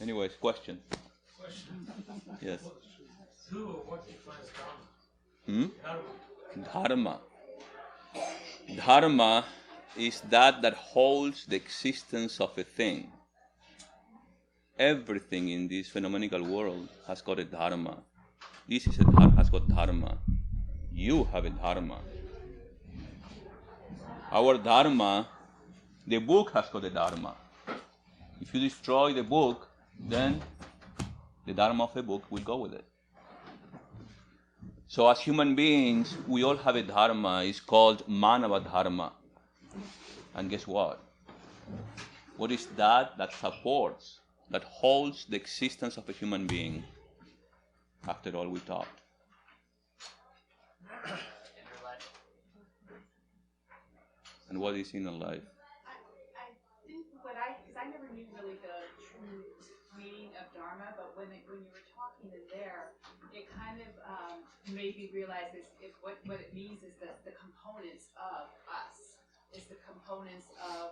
Anyways, question. Yes. Who or what defines Dharma? Dharma. Dharma is that holds the existence of a thing. Everything in this phenomenal world has got a dharma. This is has got dharma. You have a dharma. Our dharma, the book has got a dharma. If you destroy the book, then the dharma of the book will go with it. So as human beings, we all have a dharma. It's called manava dharma. And guess what? What is that supports, that holds the existence of a human being? After all we talked. And what is inner life? I think because I never knew really the true meaning of Dharma, but when you were talking in there, it kind of made me realize what it means is that the components of us. It's the components of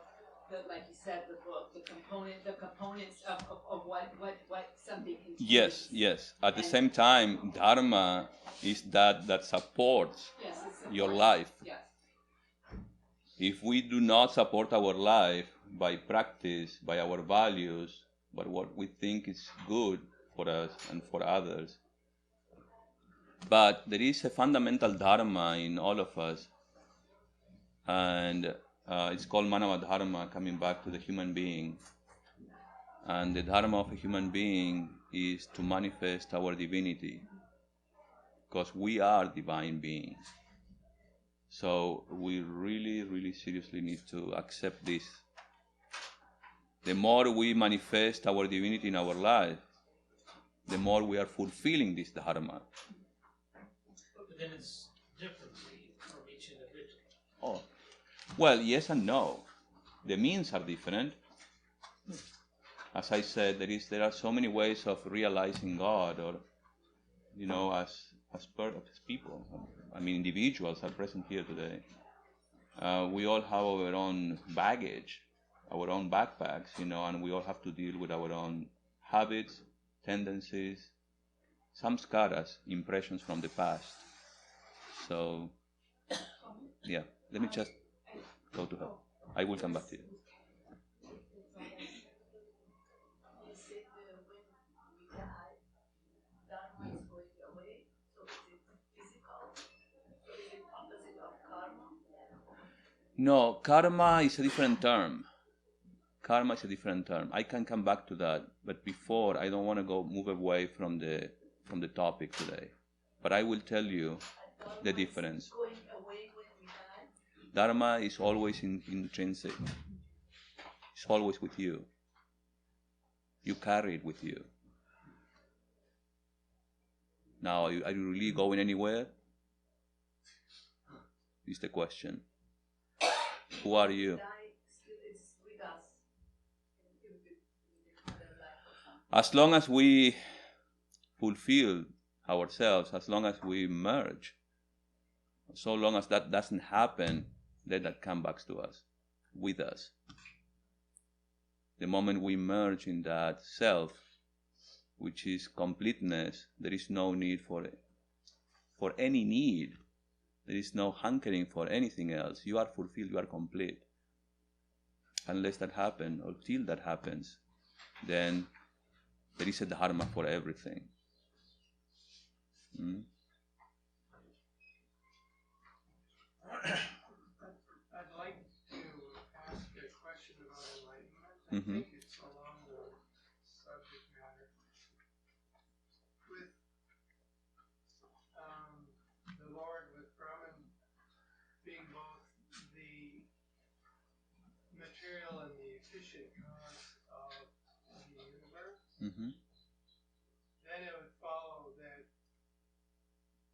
like you said, the book, the components of what something contains. Yes. At the same time, Dharma is that supports your life. Yes. If we do not support our life by practice, by our values, by what we think is good for us and for others, but there is a fundamental Dharma in all of us, and it's called Manava Dharma, coming back to the human being. And the Dharma of a human being is to manifest our divinity, because we are divine beings. So we really, really seriously need to accept this. The more we manifest our divinity in our life, the more we are fulfilling this Dharma. But then it's different from each individual. Oh, well, yes and no. The means are different. As I said, there are so many ways of realizing God, or as people. I mean, individuals are present here today. We all have our own baggage, our own backpacks, and we all have to deal with our own habits, tendencies, samskaras, impressions from the past. So, yeah, let me just go to her. I will come back to you. No, karma is a different term. Karma is a different term. I can come back to that, but before, I don't want to move away from the topic today. But I will tell you the difference. Dharma is always intrinsic. It's always with you. You carry it with you. Now, are you really going anywhere? Is the question. Who are you? As long as we fulfill ourselves, as long as we merge, so long as that doesn't happen, let that come back to us, with us. The moment we merge in that self, which is completeness, there is no need for any need. There is no hankering for anything else. You are fulfilled, you are complete. Unless that happens, or till that happens, then there is a dharma for everything. I'd like to ask a question about enlightenment. I think it's along the subject matter. With the Lord, with Brahman being both the material and the efficient cause of the universe, then it would follow that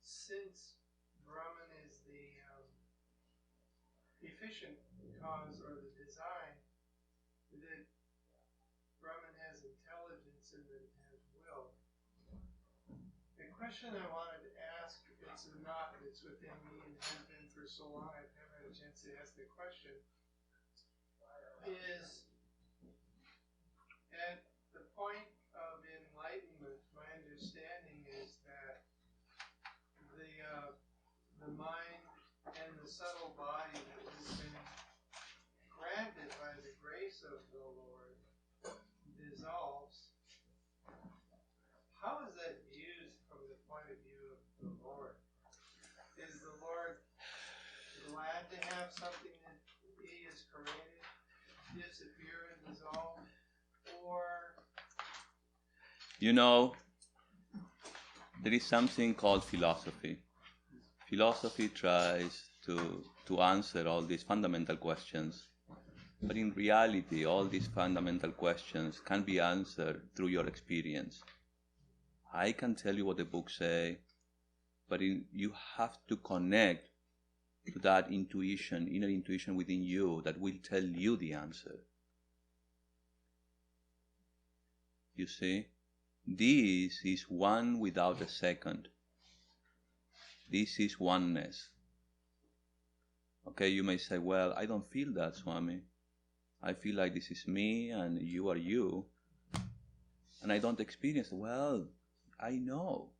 since Brahman is the efficient cause or the design, that Brahman has intelligence and that it has will. The question I wanted to ask, it's a knot that's within me and has been for so long I've never had a chance to ask the question, is at the point the subtle body that has been granted by the grace of the Lord dissolves, how is that viewed from the point of view of the Lord? Is the Lord glad to have something that He has created disappear and dissolve? Or, you know, there is something called philosophy. Philosophy tries to answer all these fundamental questions. But in reality, all these fundamental questions can be answered through your experience. I can tell you what the books say, but you have to connect to that intuition, inner intuition within you that will tell you the answer. You see? This is one without a second. This is oneness. Okay, you may say, well, I don't feel that, Swami. I feel like this is me and you are you. And I don't experience it. Well, I know.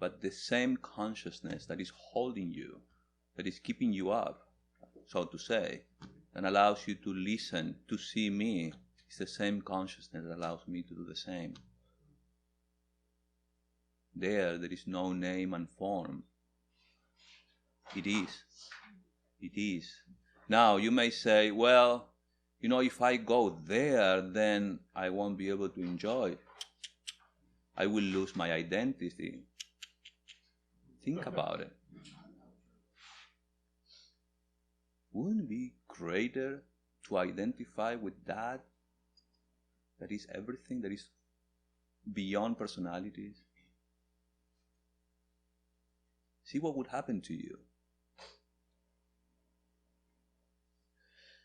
But the same consciousness that is holding you, that is keeping you up, so to say, and allows you to listen, to see me, is the same consciousness that allows me to do the same. There is no name and form. It is. It is. Now, you may say, well, you know, if I go there, then I won't be able to enjoy. I will lose my identity. Think about it. Wouldn't it be greater to identify with that is everything, that is beyond personalities? See what would happen to you.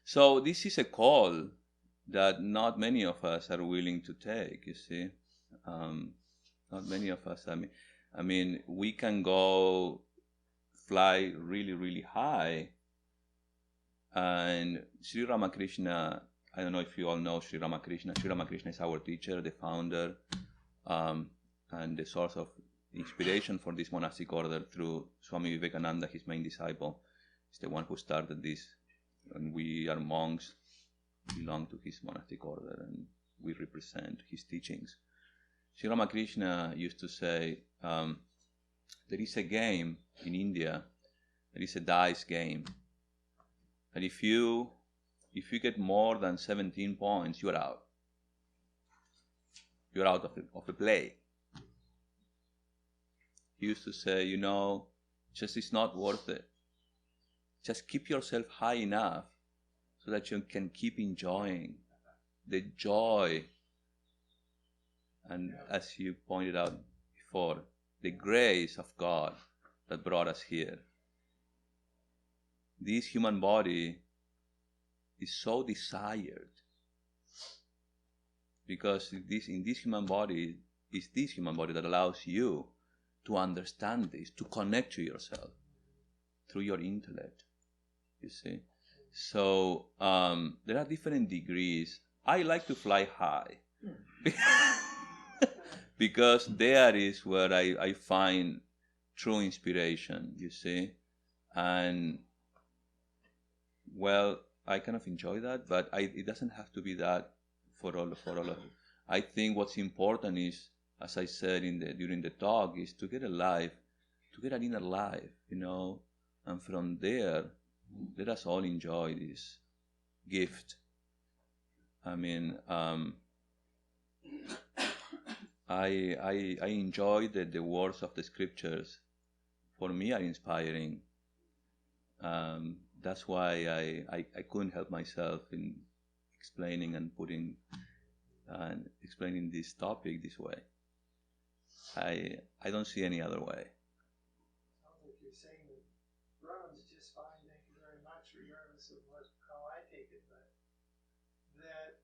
So this is a call that not many of us are willing to take, you see. Not many of us. I mean, we can go fly really, really high. And Sri Ramakrishna, I don't know if you all know Sri Ramakrishna. Sri Ramakrishna is our teacher, the founder, and the source of inspiration for this monastic order through Swami Dhyanayogananda, his main disciple. He's the one who started this. And we are monks, belong to his monastic order, and we represent his teachings. Sri Ramakrishna used to say, there is a game in India, there is a dice game, and if you get more than 17 points, you are out. You're out of the play. He used to say, you know, just it's not worth it. Just keep yourself high enough so that you can keep enjoying the joy. And as you pointed out before, the grace of God that brought us here. This human body is so desired because in this human body is this human body that allows you to understand this, to connect to yourself through your intellect. You see? So there are different degrees. I like to fly high because there is where I find true inspiration, you see? And, well, I kind of enjoy that, but it doesn't have to be that for all of it. I think what's important is, as I said during the talk, is to get alive, to get an inner life, you know, and from there, let us all enjoy this gift. I mean, I enjoy the words of the scriptures. For me, are inspiring. That's why I couldn't help myself in explaining explaining this topic this way. I don't see any other way. Sounds like you're saying that Brahman's just fine, thank you very much, regardless of how I take it, but that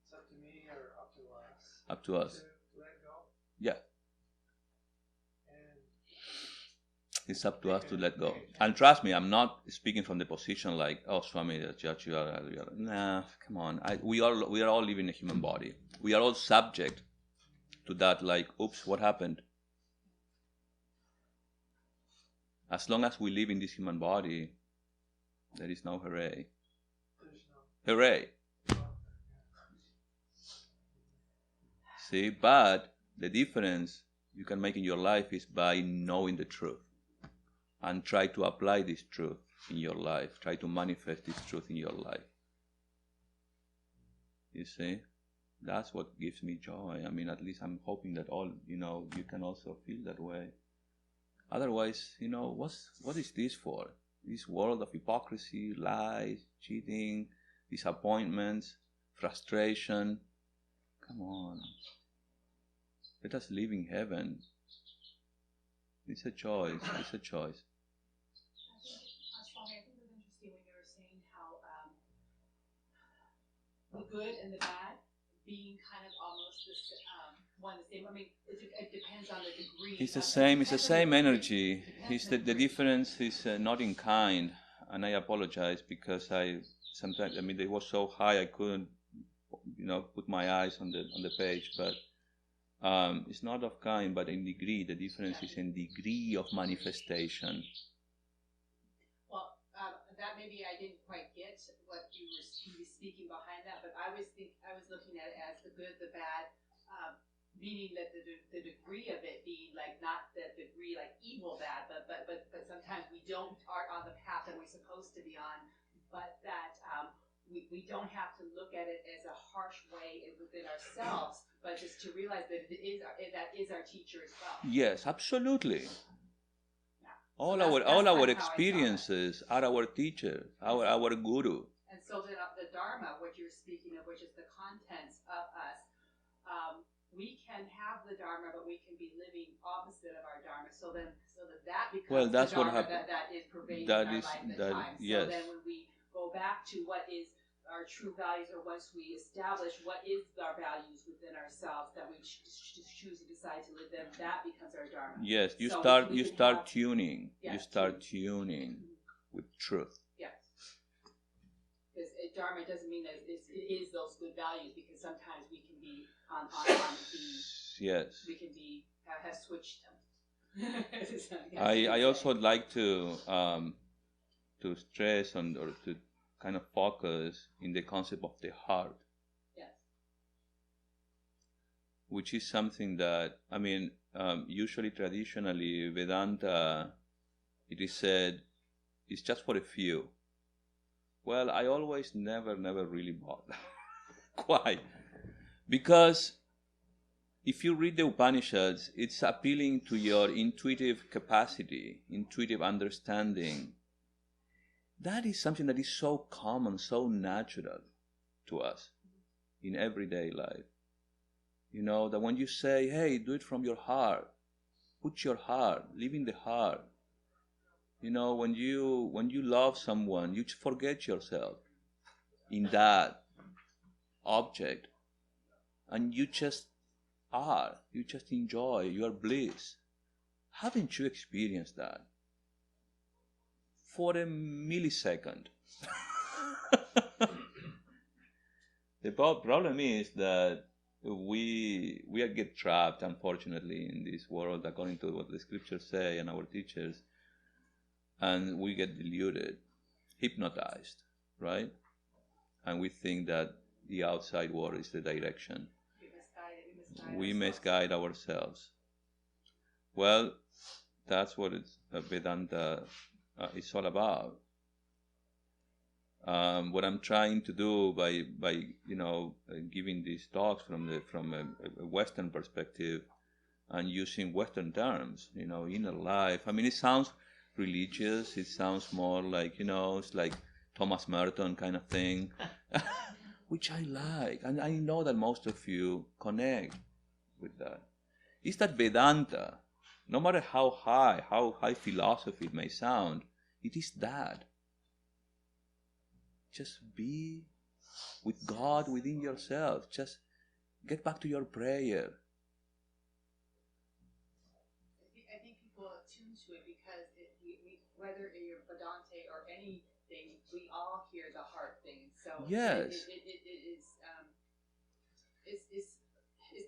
it's up to me or up to us. Up to us. To let go. Yeah. And it's up to us to let go. And trust me, I'm not speaking from the position like, oh, Swami, judge you are. Nah, come on. We are all living in a human body. We are all subject to that, like, oops, what happened? As long as we live in this human body, there is no hooray. There's no. Hooray! See, but the difference you can make in your life is by knowing the truth and try to apply this truth in your life. Try to manifest this truth in your life. You see, that's what gives me joy. I mean, at least I'm hoping that all, you can also feel that way. Otherwise, what is this for? This world of hypocrisy, lies, cheating, disappointments, frustration. Come on. Let us live in heaven. It's a choice. It's a choice. Swami, I think it was interesting when you were saying how the good and the bad being kind of almost one and the same. I mean, it depends on the degree. It's the same. It's the same energy. The difference is not in kind. And I apologize because sometimes it was so high I couldn't put my eyes on the page, but. It's not of kind, but in degree. The difference is in degree of manifestation. Well, that maybe I didn't quite get what you were speaking behind that, but I was looking at it as the good, the bad, meaning that the degree of it being like not the degree like evil bad, but sometimes we aren't on the path that we're supposed to be on, but that. We don't have to look at it as a harsh way within ourselves, but just to realize that that is our teacher as well. Yes, absolutely. Yeah. All So our experiences are our teacher, our guru. And so the Dharma, what you're speaking of, which is the contents of us, we can have the Dharma, but we can be living opposite of our Dharma. So that becomes That's the Dharma what happens. That is pervading our life at the time. Yes. So then when we go back to what is our true values, or once we establish what is our values within ourselves that we choose to decide to live them, that becomes our Dharma. Yes, you So start tuning. Yes, you start tuning with truth. Yes. Because Dharma doesn't mean that it is those good values, because sometimes we can be on the yes. We can be have switched them. I also like to stress or to kind of focus in the concept of the heart. Yes. Which is something that, usually traditionally, Vedanta, it is said, is just for a few. Well, I always never really bought that. Why? Because if you read the Upanishads, it's appealing to your intuitive capacity, intuitive understanding. That is something that is so common, so natural to us in everyday life. That when you say, hey, do it from your heart, put your heart, live in the heart. When you love someone, you forget yourself in that object, and you just are, you just enjoy, you are bliss. Haven't you experienced that? For a millisecond. The problem is that we get trapped, unfortunately, in this world, according to what the scriptures say and our teachers, and we get deluded, hypnotized, right? And we think that the outside world is the direction. We misguide ourselves. Well, that's what Vedanta is all about. What I'm trying to do by giving these talks from a Western perspective and using Western terms, inner life. It sounds religious. It sounds more like it's like Thomas Merton kind of thing, which I like, and I know that most of you connect with that. Is that Vedanta? No matter how high philosophy it may sound, it is that. Just be with God within yourself. Just get back to your prayer. I think people attune to it because whether you're Vedanta or anything, we all hear the heart thing. So yes, it is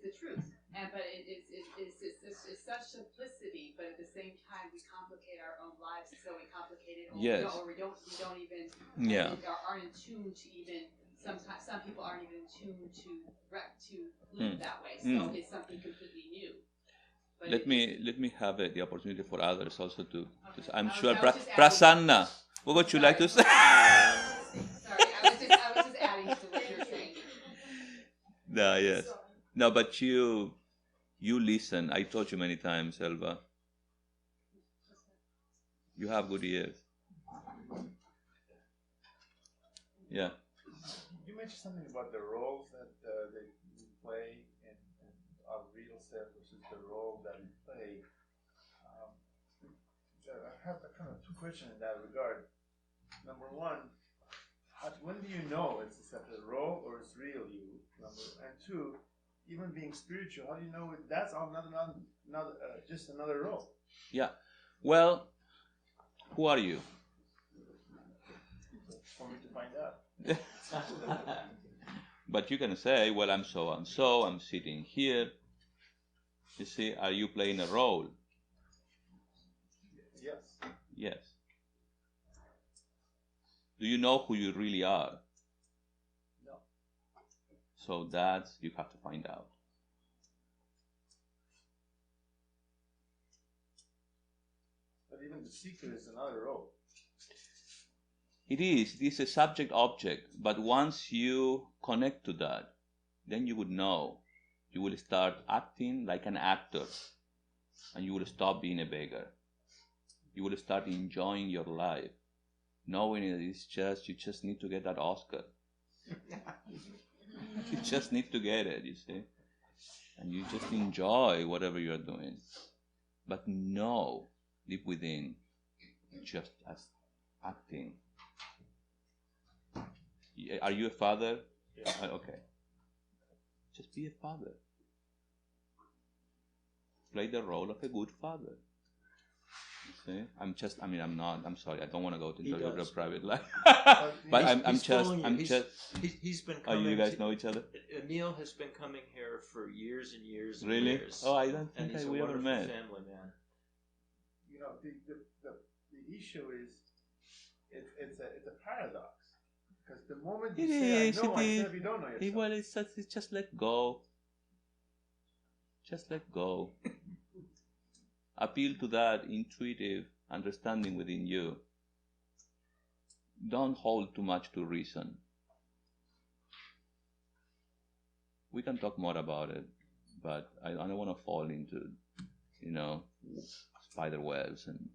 the truth. but it's such simplicity, but at the same time we complicate our own lives, so we complicate it, Yes. or we don't even Yeah. aren't in tune to even. Sometimes some people aren't even in tune to live that way. So it's something completely new. But Let me have the opportunity for others also to. Okay. I'm I sure. was just adding- Prasanna, what would you like to say? Sorry, I was just adding to what you're saying. No, yes. No, but you listen. I told you many times, Elva. You have good ears. Yeah. You mentioned something about the roles that they play in our real self versus the role that we play. I have kind of two questions in that regard. Number one, when do you know it's a separate role or it's real you? And two, even being spiritual, how do you know that's another just another role? Yeah. Well, who are you? For me to find out. But you can say, well, I'm so and so, I'm sitting here. You see, are you playing a role? Yes. Yes. Do you know who you really are? No. So that's, you have to find out. But even the secret is another role. It is a subject object, but once you connect to that, then you would know. You will start acting like an actor, and you will stop being a beggar. You will start enjoying your life, knowing it is just, you just need to get that Oscar. You just need to get it, you see. And you just enjoy whatever you're doing. But know, deep within, just as acting. Are you a father? Yeah. Okay. Just be a father. Play the role of a good father. You see? I'm sorry, I don't want to go into your private life. But he's been oh, coming. you guys know each other? Emil has been coming here for years and years and Really? years. Oh, I don't and think he's we a ever wonderful met. family man. You know, the issue is it's a paradox. Because the moment you say I know myself, you don't know yourself. Well, it's just let go. Just let go. Appeal to that intuitive understanding within you. Don't hold too much to reason. We can talk more about it, but I don't want to fall into, spider webs and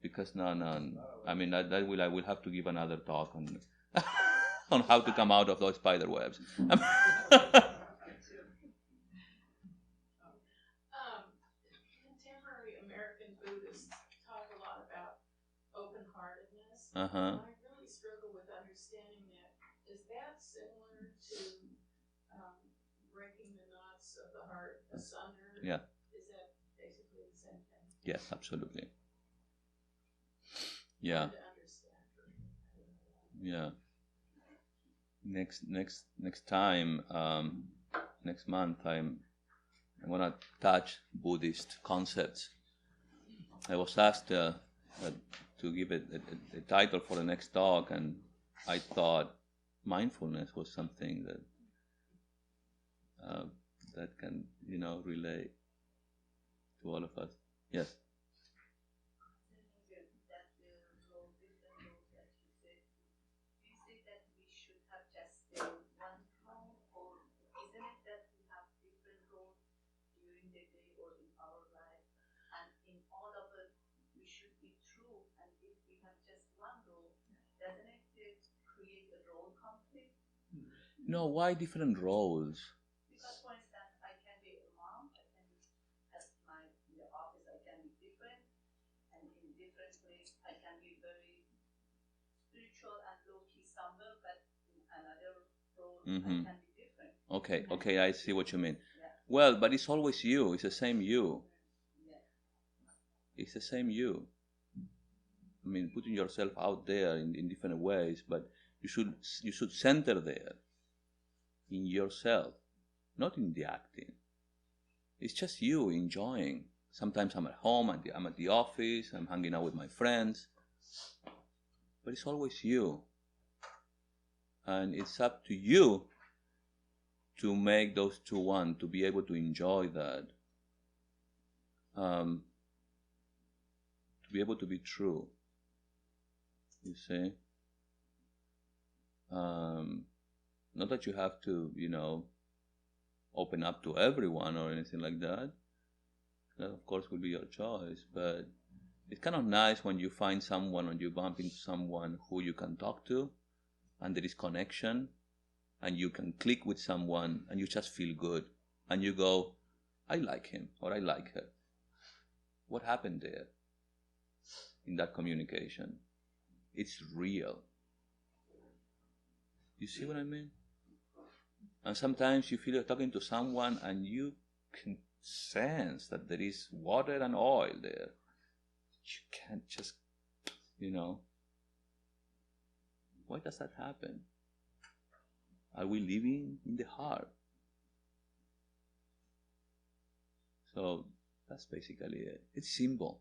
because no. I mean I will have to give another talk on on how to come out of those spider webs. Contemporary American Buddhists talk a lot about open-heartedness. Uh-huh. And I really struggle with understanding that. Is that similar to breaking the knots of the heart asunder? Yeah. Is that basically the same thing? Yes, absolutely. Yeah. Hard to understand. Yeah. Next time, next month, I'm gonna touch Buddhist concepts. I was asked to give it a title for the next talk, and I thought mindfulness was something that can relate to all of us. Yes. No, why different roles? Because, for instance, I can be a mom, I can be, in the office, I can be different, and in different place, I can be very spiritual and low-key somewhere, but in another role, I can be different. Okay, I see what you mean. Yeah. Well, but it's always you. It's the same you. Yeah. It's the same you. I mean, putting yourself out there in different ways, but you should center there in yourself, not in the acting. It's just you enjoying. Sometimes I'm at home, I'm at the office, I'm hanging out with my friends. But it's always you. And it's up to you to make those two one, to be able to enjoy that. To be able to be true. You see? Not that you have to, open up to everyone or anything like that. That, of course, will be your choice. But it's kind of nice when you find someone, when you bump into someone who you can talk to, and there is connection, and you can click with someone, and you just feel good. And you go, I like him, or I like her. What happened there in that communication? It's real. You see what I mean? And sometimes you feel you're talking to someone and you can sense that there is water and oil there. You can't just, Why does that happen? Are we living in the heart? So that's basically it. It's simple.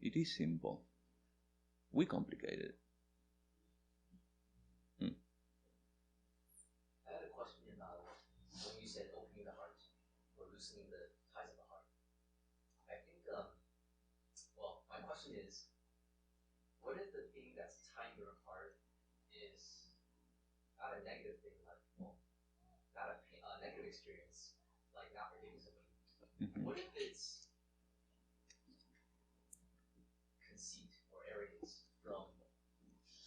It is simple. We complicate it. I had a question about when you said opening the heart or loosening the ties of the heart. I think, my question is, what if the thing that's tying your heart is not a negative thing, not a negative experience, like not forgiving somebody? Mm-hmm. What if it's conceit or arrogance from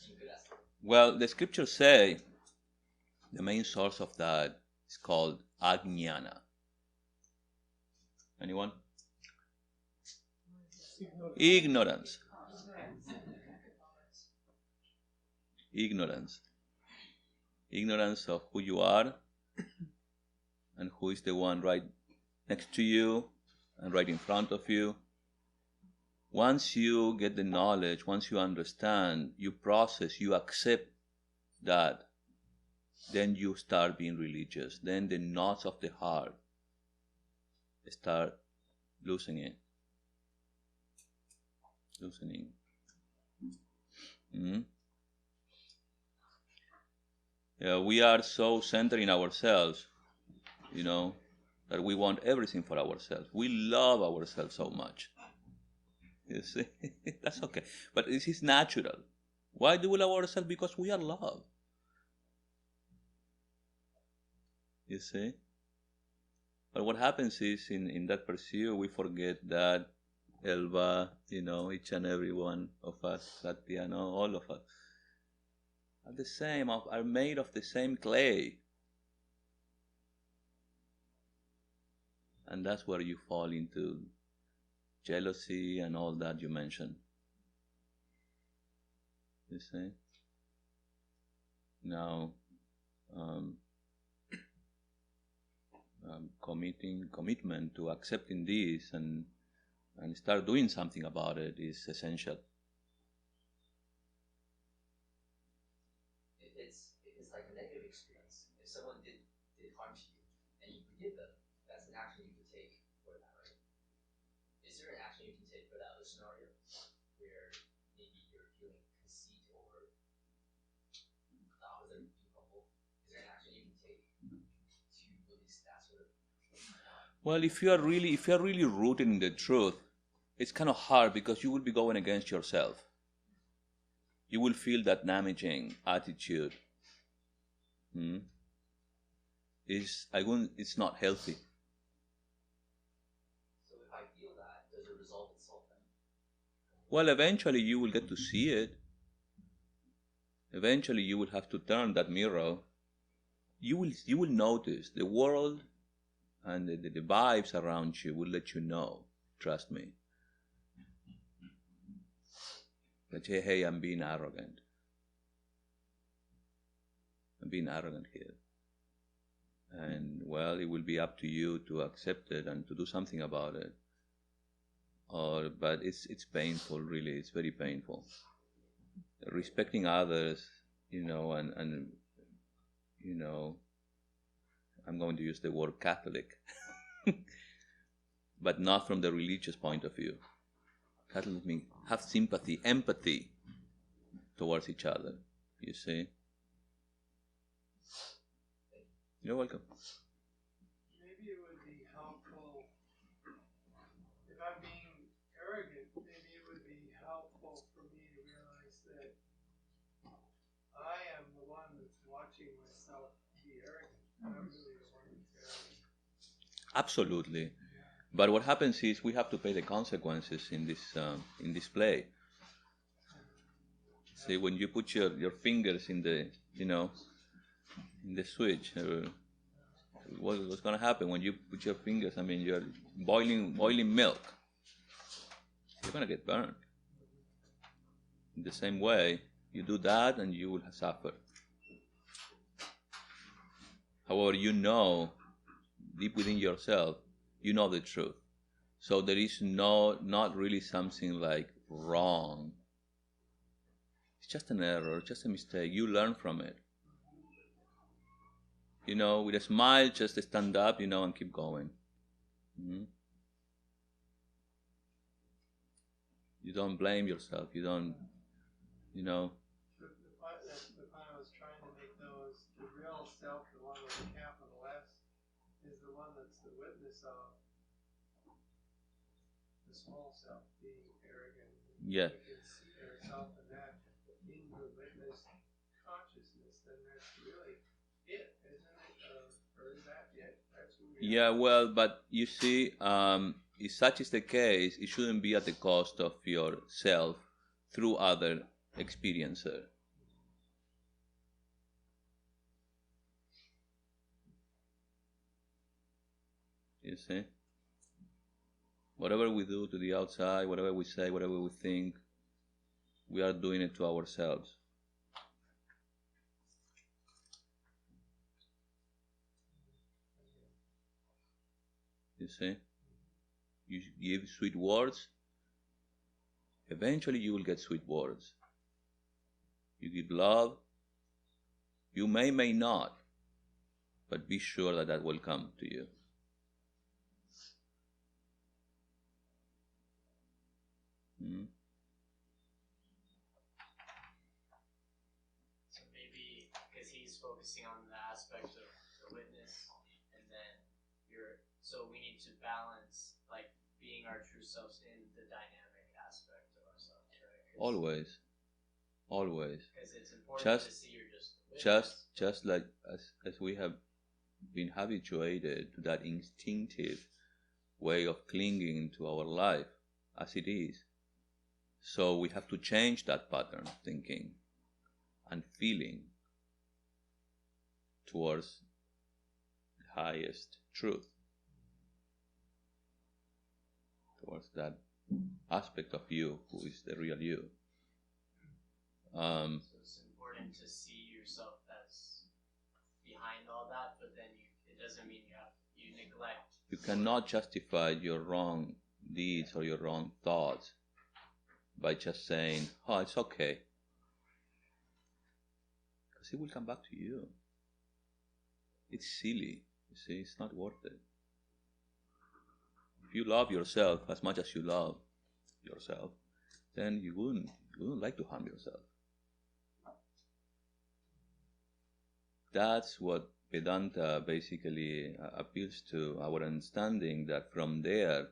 being good at something? Well, the scriptures say the main source of that is called ajnana. Anyone? Ignorance. Ignorance. Ignorance of who you are and who is the one right next to you and right in front of you. Once you get the knowledge, once you understand, you process, you accept that, then you start being religious. Then the knots of the heart start loosening. Mm-hmm. Yeah, we are so centered in ourselves, that we want everything for ourselves. We love ourselves so much. You see? That's okay. But this is natural. Why do we love ourselves? Because we are loved. You see? But what happens is in that pursuit, we forget that Elva, each and every one of us, Satya, all of us, are the same, are made of the same clay. And that's where you fall into jealousy and all that you mentioned. You see? Now, commitment to accepting this and start doing something about it is essential. If it's like a negative experience, if someone did harm to you and you forgive them, that's an action you can take for that, right? Is there an action you can take for that other scenario where maybe you're feeling conceit or the opposite of being humble? Is there an action you can take to release that sort of? Well, if you are really rooted in the truth, it's kind of hard because you will be going against yourself. You will feel that damaging attitude. It's not healthy. So if I feel that, does it resolve itself then? Well, eventually you will get to see it. Eventually you will have to turn that mirror. You will notice the world and the vibes around you will let you know. Trust me. That, hey, I'm being arrogant. I'm being arrogant here. And, well, it will be up to you to accept it and to do something about it. But it's painful, really. It's very painful. Respecting others, and I'm going to use the word Catholic. but not from the religious point of view. That let me have sympathy, empathy towards each other, you see. You're welcome. Maybe it would be helpful, if I'm being arrogant, maybe it would be helpful for me to realize that I am the one that's watching myself be arrogant. I'm really the one that's arrogant. Absolutely. But what happens is we have to pay the consequences in this play. See, when you put your fingers in the in the switch, what's going to happen when you put your fingers? I mean, you're boiling milk. You're going to get burned. In the same way, you do that and you will suffer. However, deep within yourself, you know the truth. So there is not really something like wrong. It's just an error, just a mistake. You learn from it. With a smile, just stand up, and keep going. Mm-hmm. You don't blame yourself. You don't, The point I was trying to make, though, is the real self, the one with a capital S, is the one that's the witness of the small self being arrogant. Yeah. You can see yourself in that, in the witness consciousness, then that's really it, isn't it? Or is that it? That's who we Yeah, are. well, but you see, if such is the case, it shouldn't be at the cost of yourself through other experiencer. You see? Whatever we do to the outside, whatever we say, whatever we think, we are doing it to ourselves. You see? You give sweet words, eventually you will get sweet words. You give love, you may not, but be sure that will come to you. So maybe because he's focusing on the aspect of the witness, and then so we need to balance like being our true selves in the dynamic aspect of ourselves, right? Always. Because it's important to see you're just the witness. Just like as we have been habituated to that instinctive way of clinging to our life as it is. So we have to change that pattern of thinking and feeling towards the highest truth, towards that aspect of you who is the real you. So it's important to see yourself as behind all that, but then it doesn't mean you neglect. You cannot justify your wrong deeds or your wrong thoughts by just saying, "Oh, it's okay," because it will come back to you. It's silly, you see. It's not worth it. If you love yourself as much as you love yourself, then you wouldn't like to harm yourself. That's what Vedanta basically appeals to, our understanding that from there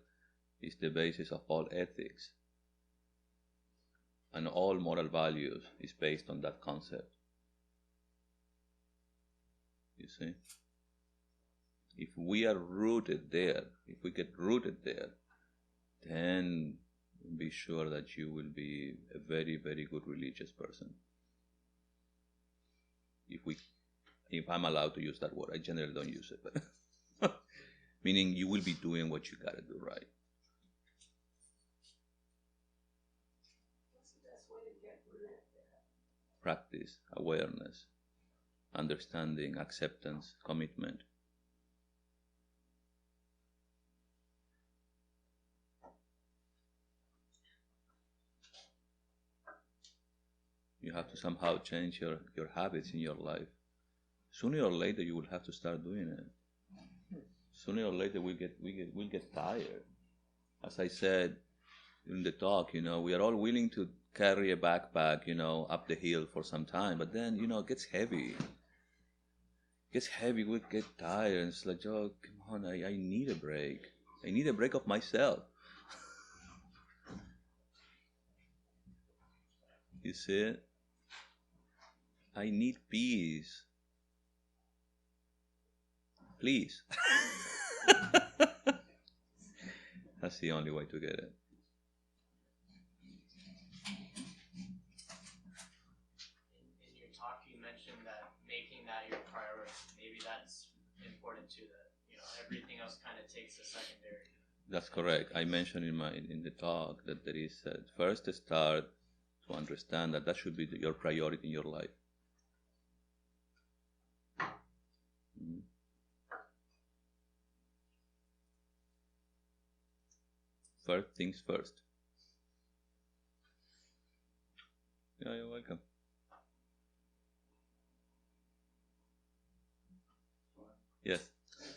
is the basis of all ethics. And all moral values is based on that concept. You see? If we are rooted there, if we get rooted there, then be sure that you will be a very, very good religious person. If I'm allowed to use that word, I generally don't use it, but meaning you will be doing what you gotta do right. What's the best way to get rid of that? Practice, awareness, understanding, acceptance, commitment. You have to somehow change your habits in your life. Sooner or later you will have to start doing it. sooner or later we'll get tired. As I said in the talk, we are all willing to carry a backpack, up the hill for some time, but then, it gets heavy. We get tired, and it's like, oh, come on, I need a break. I need a break of myself. You see it? I need peace. Please. That's the only way to get it. In your talk, you mentioned that making that your priority. Maybe that's important too. That everything else kind of takes a secondary. That's correct. I mentioned in the talk that there is first start to understand that should be your priority in your life. Mm-hmm. First things first. Yeah, you're welcome. Yes.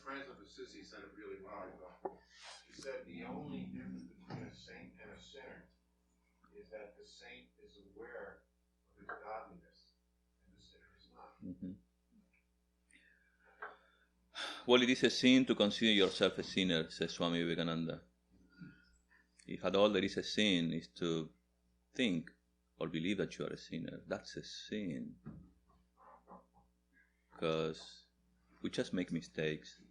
Francis of Assisi said it really well. He said the only difference between a saint and a sinner is that the saint is aware of his godliness and the sinner is not. Mm-hmm. Well, it is a sin to consider yourself a sinner, says Swami Dhyanayogananda. If at all there is a sin, is to think or believe that you are a sinner. That's a sin. Because we just make mistakes.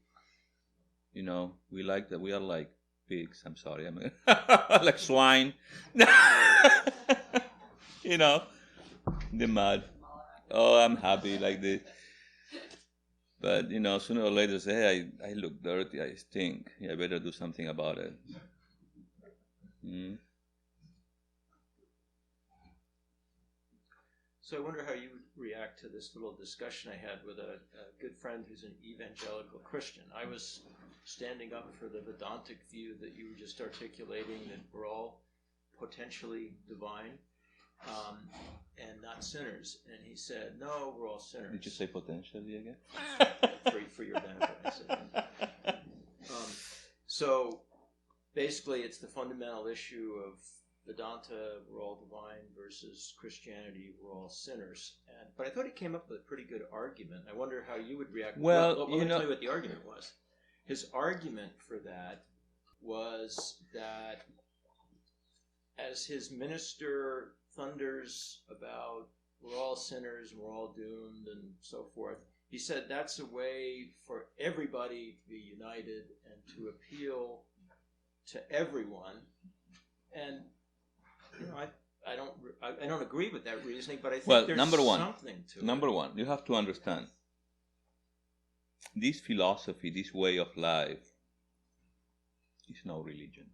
We like that. We are like pigs. I'm sorry. Like swine. The mud. Oh, I'm happy like this. But, sooner or later say, hey, I look dirty. I stink. I better do something about it. So I wonder how you would react to this little discussion I had with a good friend who's an evangelical Christian. I was standing up for the Vedantic view that you were just articulating, that we're all potentially divine and not sinners. And he said, no, we're all sinners. Did you say potentially again? for your benefit, I said. So basically it's the fundamental issue of Vedanta, we're all divine, versus Christianity, we're all sinners. But I thought he came up with a pretty good argument. I wonder how you would react. Well, let me tell you what the argument was. His argument for that was that as his minister thunders about we're all sinners, we're all doomed, and so forth, he said that's a way for everybody to be united and to appeal to everyone. And I don't agree with that reasoning, but I think there's something to it. Number one, you have to understand this philosophy, this way of life is no religion.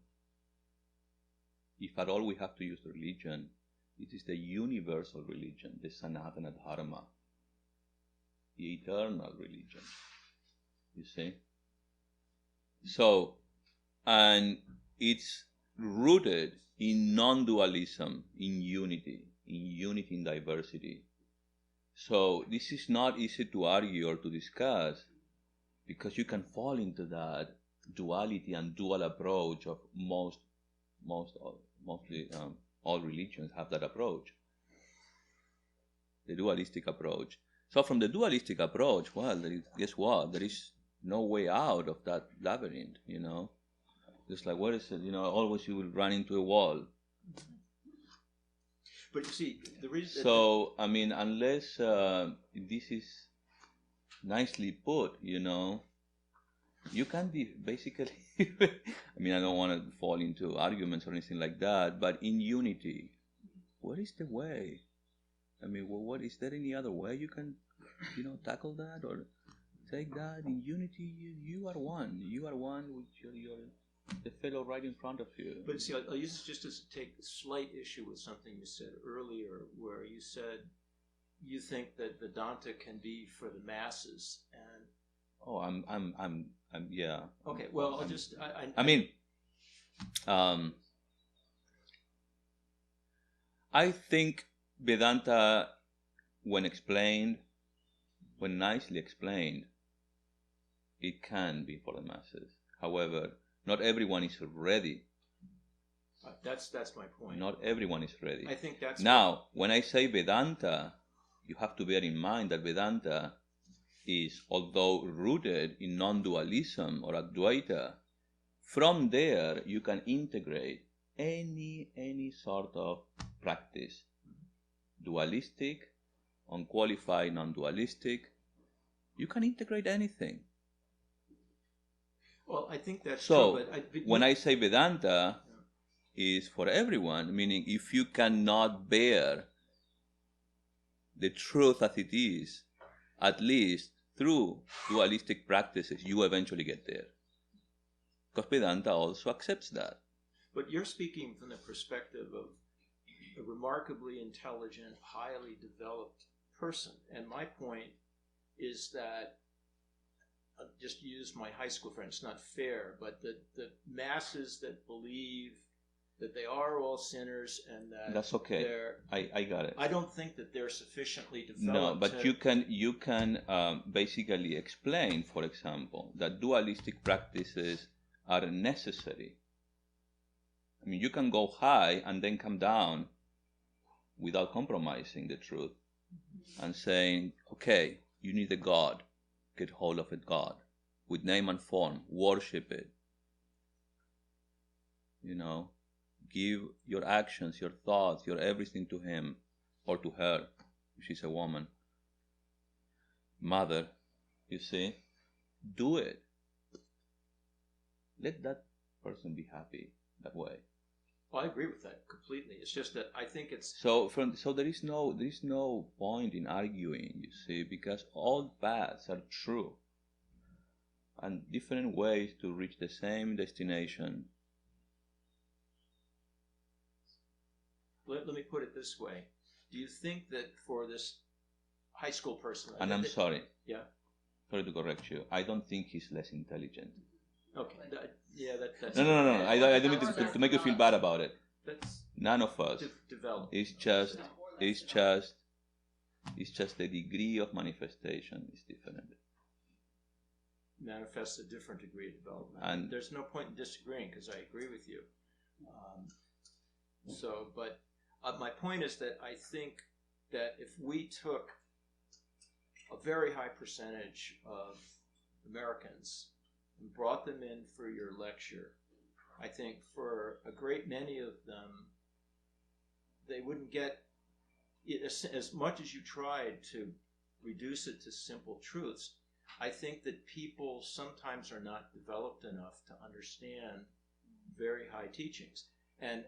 If at all we have to use religion, it is the universal religion, the Sanatana Dharma, the eternal religion. You see? So, and it's rooted in non-dualism, in unity in diversity. So this is not easy to argue or to discuss, because you can fall into that duality and dual approach of mostly all religions have that approach, the dualistic approach. So from the dualistic approach, well, guess what? There is no way out of that labyrinth, Just like, what is it? Always you will run into a wall. But you see, the reason... So, unless this is nicely put, you can be basically... I don't want to fall into arguments or anything like that, but in unity, what is the way? What is there any other way you can, tackle that or take that? In unity, you are one. You are one with your the fellow right in front of you. But see, I'll use this just to take slight issue with something you said earlier, where you said you think that Vedanta can be for the masses, and yeah. Okay, well, I think Vedanta, when nicely explained, it can be for the masses. However, not everyone is ready. That's my point. Not everyone is ready. I think that's now, when I say Vedanta, you have to bear in mind that Vedanta is, although rooted in non-dualism or Advaita, from there you can integrate any sort of practice, dualistic, unqualified, non-dualistic. You can integrate anything. Well, I think that's so. True, but when I say Vedanta, is for everyone, meaning if you cannot bear the truth as it is, at least through dualistic practices, you eventually get there. Because Vedanta also accepts that. But you're speaking from the perspective of a remarkably intelligent, highly developed person. And my point is that, I'll just use my high school friend, it's not fair, but the masses that believe that they are all sinners and that that's okay. I got it. I don't think that they're sufficiently developed. No, but you can basically explain, for example, that dualistic practices are necessary. I mean, you can go high and then come down without compromising the truth and saying, okay, you need a God. Get hold of a God with name and form. Worship it. You know, give your actions, your thoughts, your everything to him or to her, if she's a woman. Mother, you see, do it. Let that person be happy that way. Well, I agree with that completely. It's just that I think it's so there is no point in arguing, you see, because all paths are true and different ways to reach the same destination. Let me put it this way. Do you think that for this high school person... And I'm sorry. Yeah? Sorry to correct you. I don't think he's less intelligent. Okay. That's... No. I don't mean to make you feel bad about it. That's none of us. Developed. It's just the degree of manifestation is different. Manifests a different degree of development. And there's no point in disagreeing because I agree with you. But my point is that I think that if we took a very high percentage of Americans and brought them in for your lecture, I think for a great many of them, they wouldn't get it as much as you tried to reduce it to simple truths. I think that people sometimes are not developed enough to understand very high teachings. And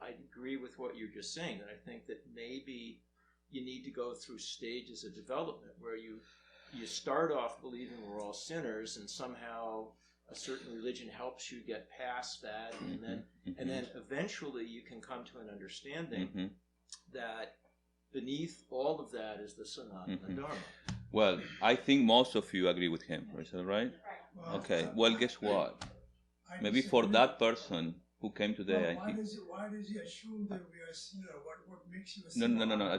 I agree with what you're just saying, that I think that maybe you need to go through stages of development where you start off believing we're all sinners and somehow a certain religion helps you get past that, and then eventually you can come to an understanding that beneath all of that is the Sanatana Dharma. Well, I think most of you agree with him. Is that right? Well, okay. Well, guess what? Maybe for that person who came today, why does he assume that we are sinner? What makes you a sinner? No.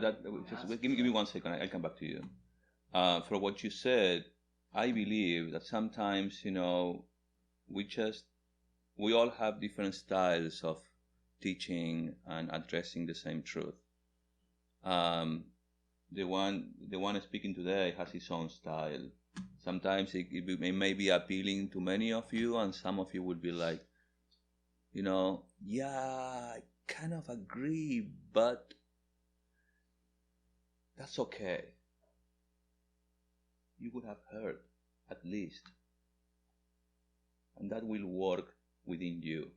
Just give me 1 second. I'll come back to you. For what you said, I believe that sometimes, we all have different styles of teaching and addressing the same truth. The one speaking today has his own style. Sometimes it may be appealing to many of you, and some of you would be like, yeah, I kind of agree, but that's okay. You would have heard, at least. And that will work within you.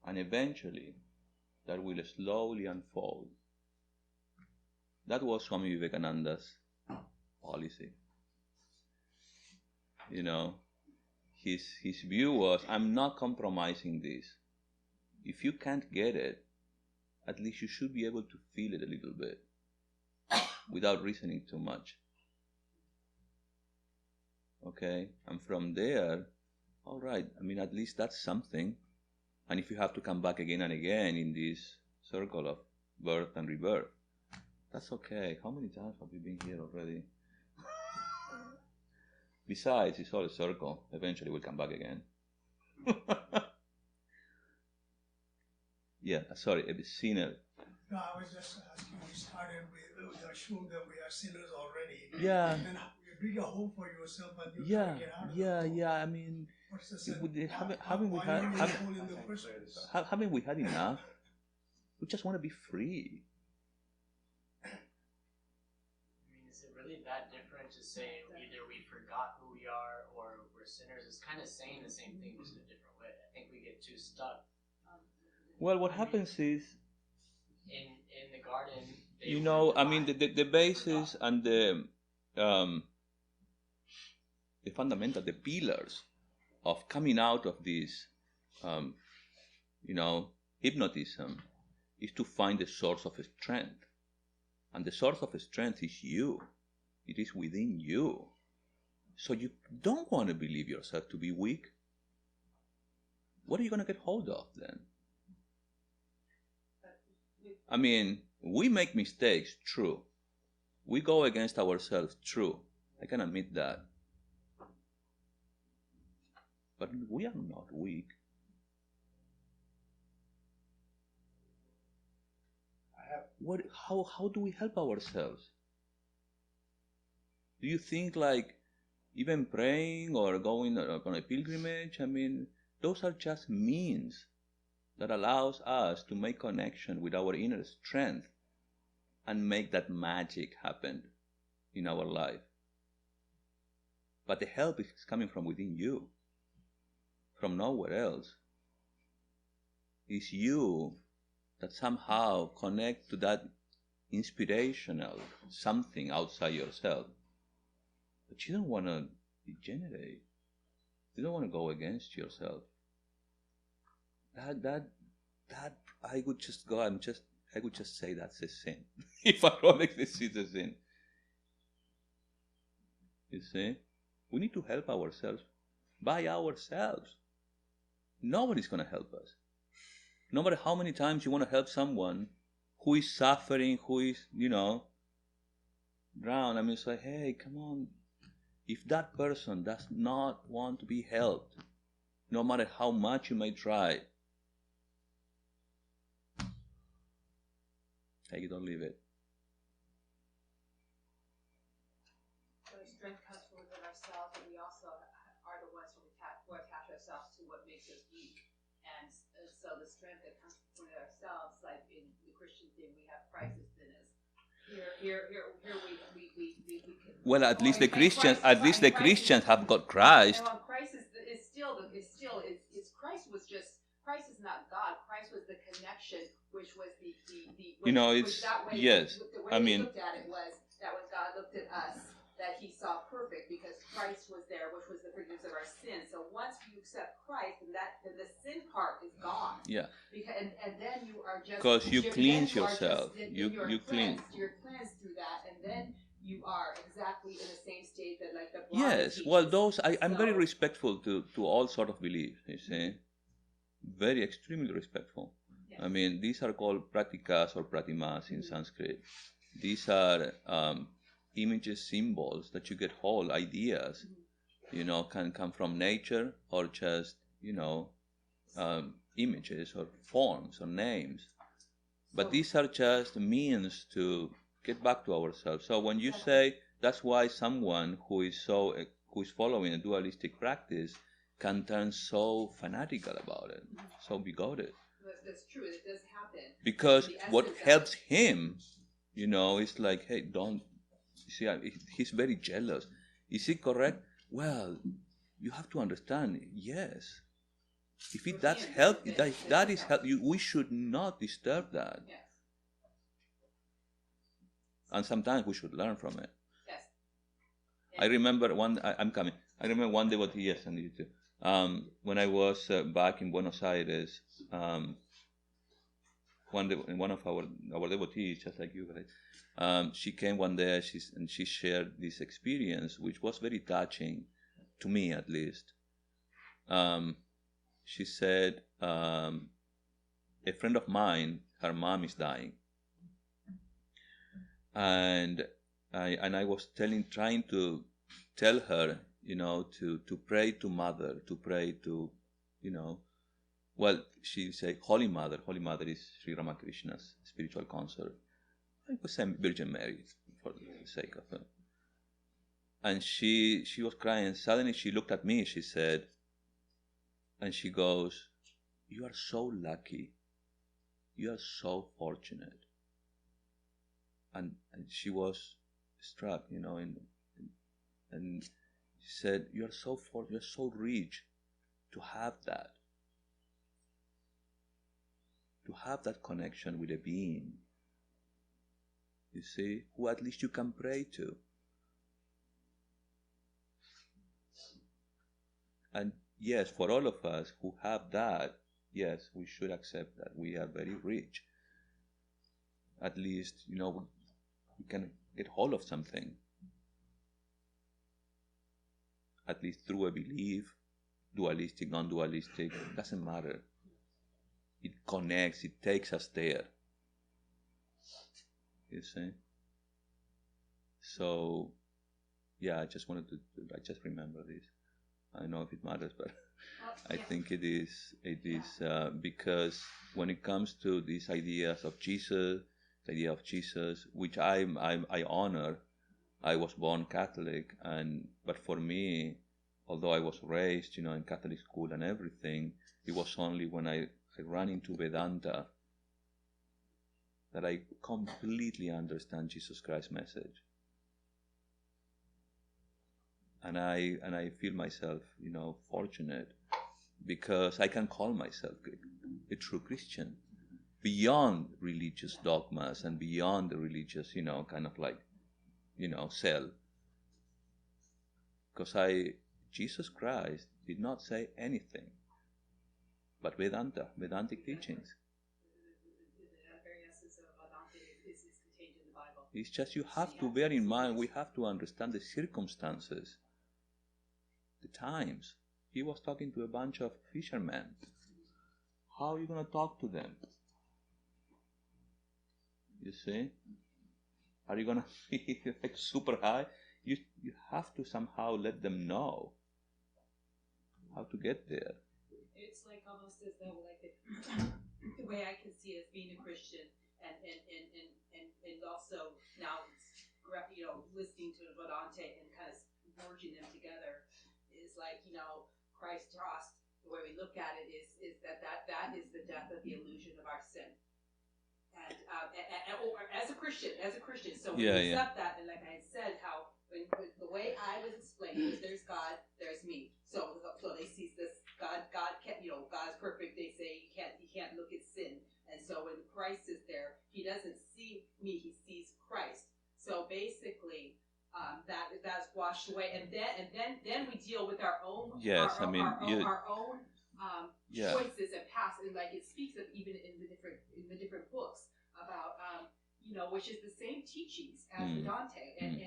And eventually, that will slowly unfold. That was Swami Vivekananda's policy. His view was, I'm not compromising this. If you can't get it, at least you should be able to feel it a little bit without reasoning too much. Okay? And from there, all right, at least that's something. And if you have to come back again and again in this circle of birth and rebirth, that's okay. How many times have we been here already? Besides, it's all a circle. Eventually we'll come back again. Yeah, sorry, a sinner. No, I was just asking, we started with assume that we are sinners already. Yeah. And you dig a hole for yourself and you Yeah, try to get out of yeah, the hole. yeah. I mean, What's the sense? haven't we Why had are you in the hole in the first place? haven't we had enough? We just want to be free. I mean, is it really that different to say either we forgot who we are or we're sinners? It's kind of saying the same thing just in a different way. I think we get too stuck. Well, what happens is, in the garden, they you were know, I mean, divine. the basis and the fundamental, the pillars of coming out of this, you know, hypnotism is to find the source of strength. And the source of strength is you. It is within you. So you don't want to believe yourself to be weak. What are you going to get hold of then? I mean, we make mistakes, true. We go against ourselves, true. I can admit that. But we are not weak. How do we help ourselves? Do you think like even praying or going on a pilgrimage, I mean, those are just means that allows us to make connection with our inner strength and make that magic happen in our life. But the help is coming from within you, from nowhere else. It's you that somehow connect to that inspirational something outside yourself. But you don't want to degenerate. You don't want to go against yourself. That I would just go. I would just say that's a sin. If I don't exist, it's a sin. You see, we need to help ourselves by ourselves. Nobody's going to help us. No matter how many times you want to help someone who is suffering, who is, you know, drowned. I mean, it's like, hey, come on. If that person does not want to be helped, no matter how much you may try, take it or leave it. So strength comes from within ourselves, and we also are the ones who attach ourselves to what makes us weak. And so the strength that comes from within ourselves, like in the Christian thing, we have Christ within us. Here we can. Well, at least the Christians have got Christ. Well, Christ is still Christ was just. Christ is not God. Christ was the connection, which was the you know, it's that way, yes. The way I mean, looked at it was that when God looked at us, that He saw perfect because Christ was there, which was the forgiveness of our sins. So once you accept Christ, then the sin part is gone. Yeah. Because and then you are just because you cleanse yourself. You cleanse. You're cleansed through that, and then you are exactly in the same state that like the Brahman Yes. teaches. Well, those I'm very respectful to all sort of beliefs. You see. Very extremely respectful. Yes. I mean, these are called pratikas or pratimas in Sanskrit. These are images, symbols that you get hold, ideas, you know, can come from nature or just, you know, images or forms or names. But these are just means to get back to ourselves. So when you say that's why someone who is following a dualistic practice can turn so fanatical about it, so bigoted. That's true. It does happen. Because what helps him, you know, is like, hey, don't. You see, he's very jealous. Is it correct? Well, you have to understand. Yes, if that's help, that is help. We should not disturb that. Yes. And sometimes we should learn from it. Yes. I remember I'm coming. I remember one devotee. Yes, and you too. When I was back in Buenos Aires, one of our devotees, just like you guys, she came one day and she shared this experience, which was very touching to me, at least. She said, a friend of mine, her mom is dying, and I was trying to tell her, to pray to Mother, to pray to, well, she say Holy Mother. Holy Mother is Sri Ramakrishna's spiritual consort. I would say Virgin Mary for the sake of it. And she was crying. Suddenly she looked at me, she said, and she goes, "You are so lucky. You are so fortunate." And she was struck, and she said, "You are so fortunate, you are so rich to have that. To have that connection with a being, you see, who at least you can pray to." And yes, for all of us who have that, yes, we should accept that. We are very rich. At least, we can get hold of something. At least through a belief, dualistic, non-dualistic, doesn't matter. It connects, it takes us there. You see? So, yeah, I just remember this. I don't know if it matters, but I think it is because when it comes to these ideas of Jesus, the idea of Jesus, which I honor. I was born Catholic, but for me, although I was raised, in Catholic school and everything, it was only when I ran into Vedanta that I completely understand Jesus Christ's message. And I feel myself, fortunate because I can call myself a true Christian beyond religious dogmas and beyond the religious, kind of like, cell. Because Jesus Christ did not say anything but Vedantic teachings. The very essence of Vedanta is contained in the Bible. It's just you have to bear in mind, we have to understand the circumstances, the times. He was talking to a bunch of fishermen. How are you going to talk to them? You see? Are you going to be like super high? You have to somehow let them know how to get there. It's like almost as though like the way I can see it as being a Christian and also now listening to Vedanta and kind of merging them together is like, Christ cross, the way we look at it is that is the death of the illusion of our sin. And or as a Christian. So we accept that, and like I said, how when the way I was explained was there's God, there's me. So they see this God can't, God's perfect. They say you can't look at sin, and so when Christ is there, He doesn't see me, He sees Christ. So basically, that's washed away, and then we deal with our own our own choices and past, and like it speaks of even in the different books about which is the same teachings as Vedanta, and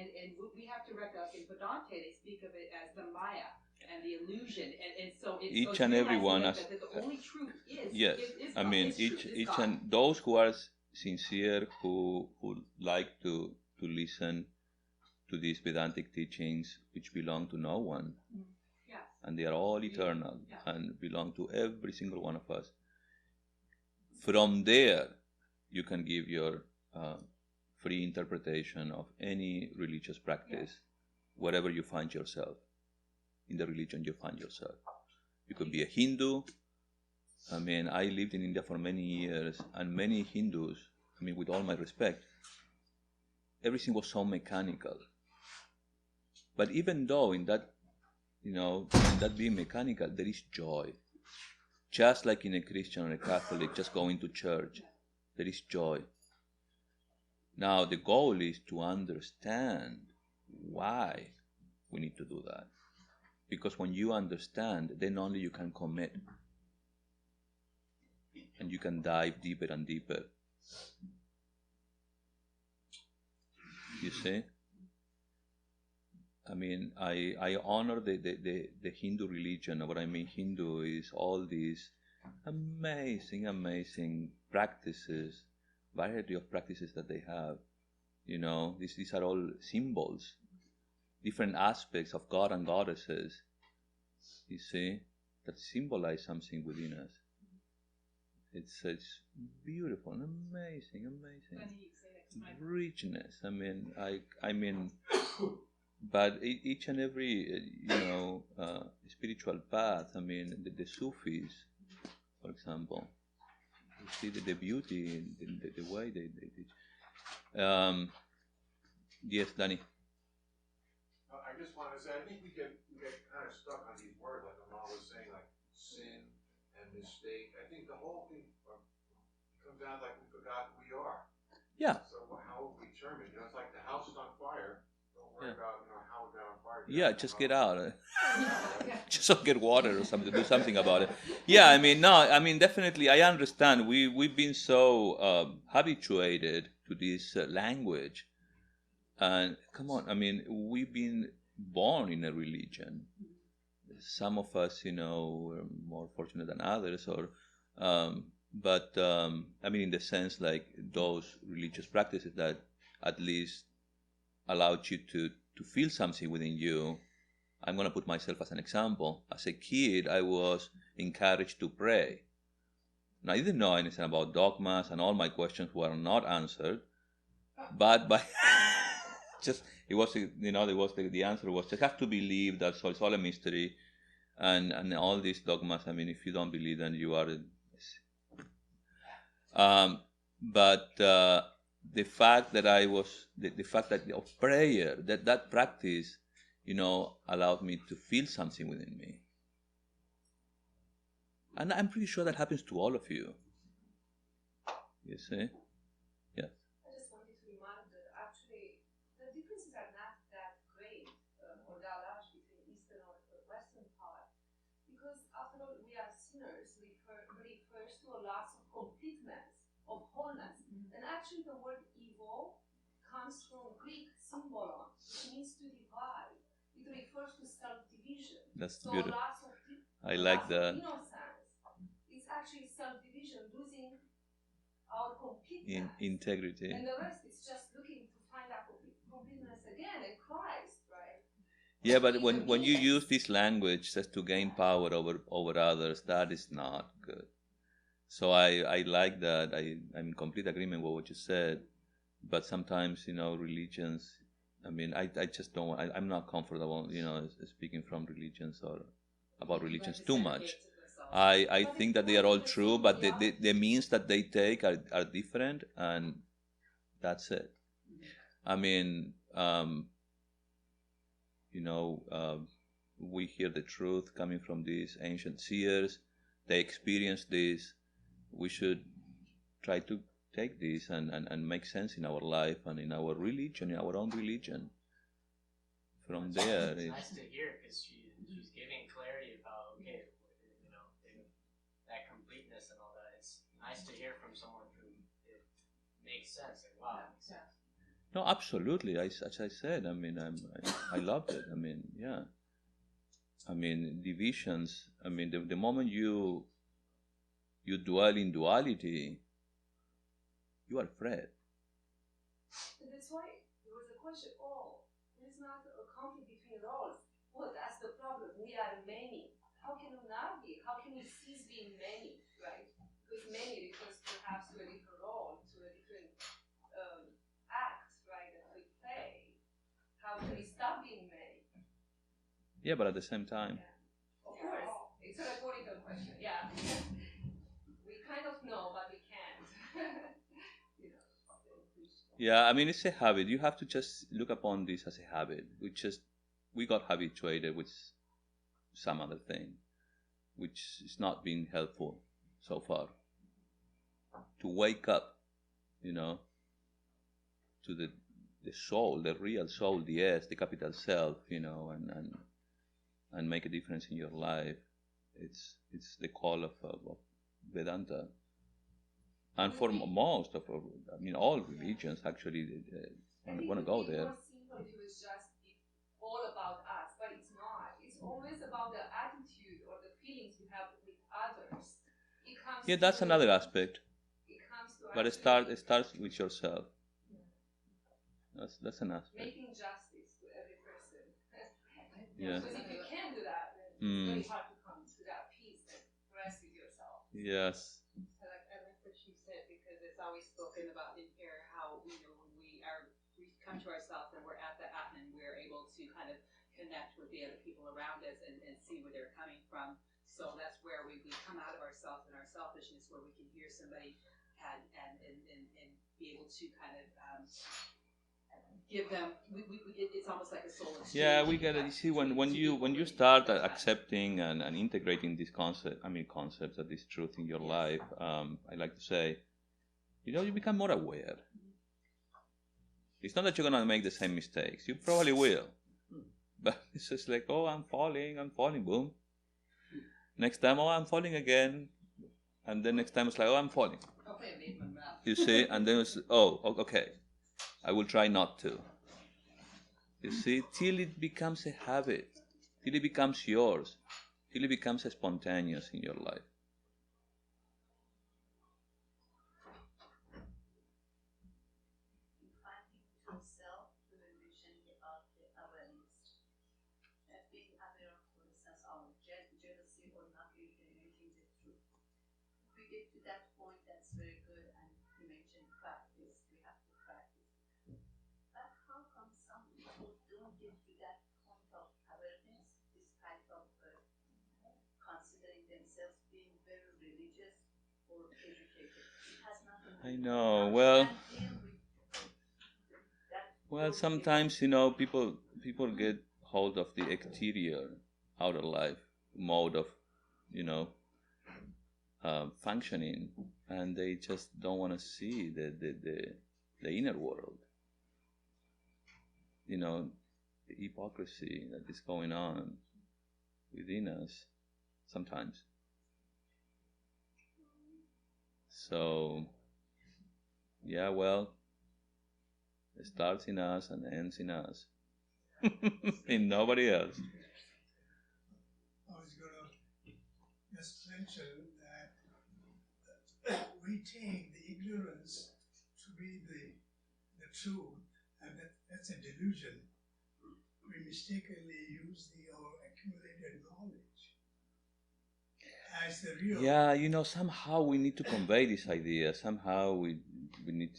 we have to recognize in Vedanta they speak of it as the Maya and the illusion, and so it's each and every one that the only truth is is I God. mean each and those who are sincere, who like to listen to these Vedantic teachings, which belong to no one, and they are all eternal and belong to every single one of us. From there, you can give your free interpretation of any religious practice, wherever you find yourself, in the religion you find yourself. You could be a Hindu. I mean, I lived in India for many years, and many Hindus, I mean, with all my respect, everything was so mechanical. But even though in that being mechanical, there is joy. Just like in a Christian or a Catholic, just going to church, there is joy. Now, the goal is to understand why we need to do that. Because when you understand, then only you can commit. And you can dive deeper and deeper. You see? I mean, I honor the Hindu religion. What I mean Hindu is all these amazing practices, variety of practices that they have. These are all symbols. different aspects of God and goddesses, you see, that symbolize something within us. It's beautiful, amazing richness. I mean, but each and every spiritual path. I mean, the Sufis, for example, you see the beauty in the way they teach. Yes, Danny. I just wanted to say, I think we get kind of stuck on these words, like Amal was saying, like sin and mistake. I think the whole thing comes down like we forgot who we are. Yeah. So how will we determine? It's like the house is on fire. Don't worry about how it got on fire. Yeah, just get out. Just get water or something. Do something about it. Yeah, I mean, no, I mean, definitely, I understand. We've been so habituated to this language, and come on, I mean, we've been born in a religion. Some of us, were more fortunate than others, but I mean, in the sense like those religious practices that at least allowed you to feel something within you. I'm going to put myself as an example. As a kid, I was encouraged to pray. Now, I didn't know anything about dogmas, and all my questions were not answered. But by just it was, the answer was just have to believe that so it's all a mystery, and all these dogmas. I mean, if you don't believe, then you are. But the fact that the fact that of prayer, that practice, allowed me to feel something within me. And I'm pretty sure that happens to all of you. You see? Yes. I just wanted to remark that actually the differences are not that great or that large between Eastern or Western part, because after all, we are sinners, refers to a loss of completeness, of wholeness. And actually the word evil comes from Greek symbolon, which means to divide. It refers to self-division. That's so beautiful. I loss like that. of innocence. It's actually self-division, losing our completeness. Integrity. And the rest is just looking to find our completeness again in Christ, right? Yeah, but when you use this language just to gain power over others, that is not good. So I like that. I'm in complete agreement with what you said. But sometimes, religions, I mean, I just don't, I'm not comfortable, speaking from religions or about religions too much. I think that they are all true, but the means that they take are different, and that's it. I mean, we hear the truth coming from these ancient seers. They experienced this. We should try to take this and make sense in our life and in our religion, in our own religion. From there, it's nice to hear because she's giving clarity about that completeness and all that. It's nice to hear from someone who it makes sense. Like, wow, it makes sense. No, absolutely. As I said, I mean, I loved it. I mean, yeah. I mean, divisions. I mean, the moment you dwell in duality, you are afraid. And that's why there was a question, there's not a conflict between roles. Well, that's the problem. We are many. How can we not be? How can we cease being many, right? Because many refers perhaps to a different role, to a different act, right, that we play. How can we stop being many? Yeah, but at the same time. Yeah. Of course. It's a rhetorical question, yeah. We kind of know, but we can't. Yeah, I mean, it's a habit. You have to just look upon this as a habit. We got habituated with some other thing, which is not being helpful so far. To wake up, to the soul, the real soul, the S, the capital self, and make a difference in your life. It's the call of Vedanta. And for most of, all religions actually want to go there. It would be more simple if it was just all about us, but it's not. It's always about the attitude or the feelings we have with others. Yeah, that's another aspect. It comes to but it starts with yourself. Yeah. That's an aspect. Making justice to every person. Yeah. Because if you can't do that, then it's very hard to come to that peace that rests with yourself. Yes. I like what you said, because it's always spoken about in here how we come to ourselves and we're at the Atman, we're able to kind of connect with the other people around us and see where they're coming from. So that's where we come out of ourselves and our selfishness, where we can hear somebody and be able to kind of give them. It's almost like a soul exchange. Yeah, we get it. You see, when you start accepting and integrating these concepts of this truth in your life, I like to say, you become more aware. It's not that you're gonna make the same mistakes. You probably will, but it's just like, oh, I'm falling, boom. Next time, oh, I'm falling again, and then next time it's like, oh, I'm falling. Okay, I made my mouth. You see, and then it's, oh, okay, I will try not to. You see, till it becomes a habit, till it becomes yours, till it becomes spontaneous in your life. Finding true self, we were mentioning about the awareness. Being aware of, for instance, our jealousy or not eliminating the truth. If we get to that point, that's very good, and you mentioned practice. We have to practice. But how come some people don't get to that point of awareness, despite of considering themselves being very religious or educated? It has nothing to do. I know. Well, sometimes people get hold of the exterior, outer life mode of functioning, and they just don't want to see the inner world. The hypocrisy that is going on within us sometimes. So, yeah, well, it starts in us and ends in us. In nobody else. I was going to just mention that we take the ignorance to be the truth, and that's a delusion. We mistakenly use our accumulated knowledge as the real. Yeah, somehow we need to convey this idea. Somehow we need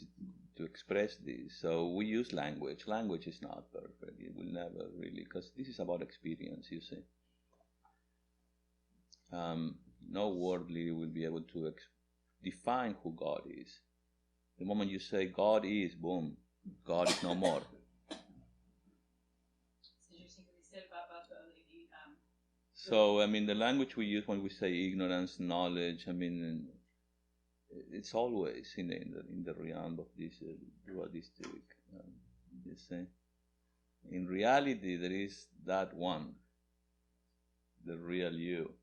to express this. So we use language. Language is not perfect. It will never really, because this is about experience, you see. No word really will be able to define who God is. The moment you say God is, boom, God is no more. So, the language we use when we say ignorance, knowledge, it's always in the realm of this dualistic, you see. In reality, there is that one, the real you.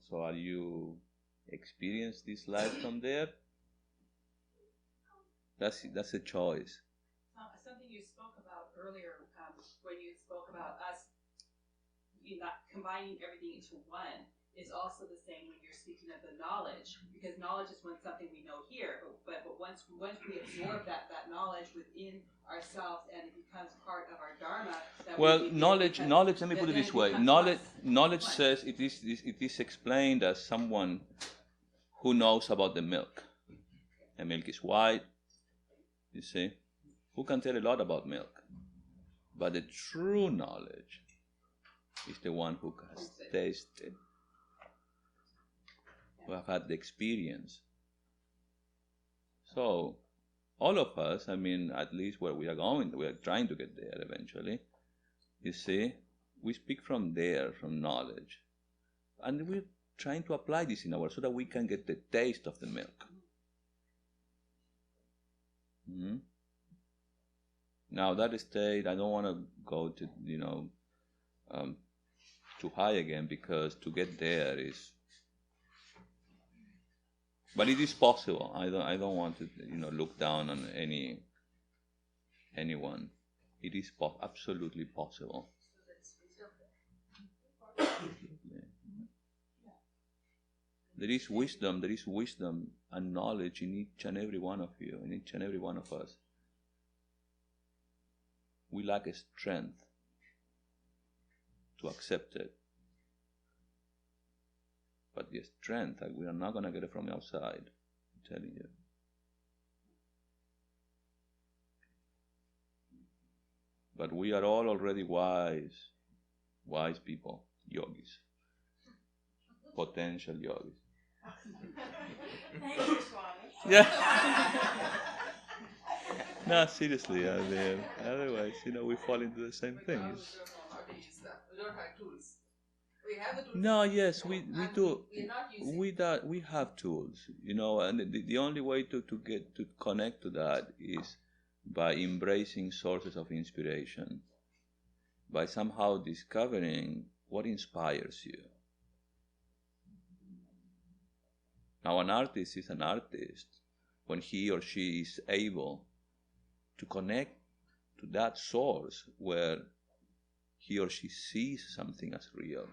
So are you experience this life from there? That's a choice. Something you spoke about earlier, when you spoke about us not combining everything into one, is also the same when you're speaking of the knowledge, because knowledge is something we know here, but once we absorb that knowledge within ourselves and it becomes part of our Dharma. Knowledge. Let me put it this way: knowledge says it is explained as someone who knows about the milk. The milk is white. You see, who can tell a lot about milk? But the true knowledge is the one who has tasted, who have had the experience. So, all of us, at least where we are going, we are trying to get there eventually. You see, we speak from there, from knowledge. And we're trying to apply this in our, so that we can get the taste of the milk. Mm-hmm. Now that state, I don't want to go to, too high again, because to get there is, but it is possible. I don't want to, look down on anyone. It is absolutely possible. There is wisdom and knowledge in each and every one of you, in each and every one of us. we lack strength to accept it. But the strength, we are not going to get it from outside, I'm telling you. But we are all already wise people, yogis, potential yogis. Thank you, Swami. Yeah. No, seriously, I mean, otherwise, we fall into the same thing. We don't have tools. We have the tools. No, yes, we do. We're not using We have tools, and the only way to get to connect to that is by embracing sources of inspiration, by somehow discovering what inspires you. Now, an artist is an artist when he or she is able to connect to that source where he or she sees something as real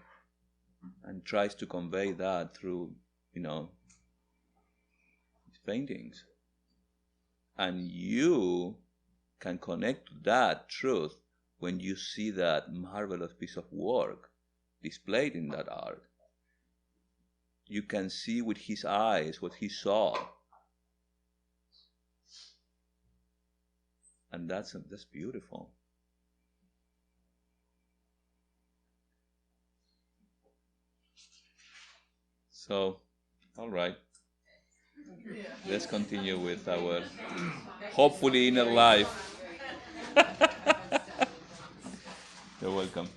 and tries to convey that through, his paintings. And you can connect to that truth when you see that marvelous piece of work displayed in that art. You can see with his eyes what he saw. And that's beautiful. So, all right. Let's continue with our hopefully inner life. You're welcome.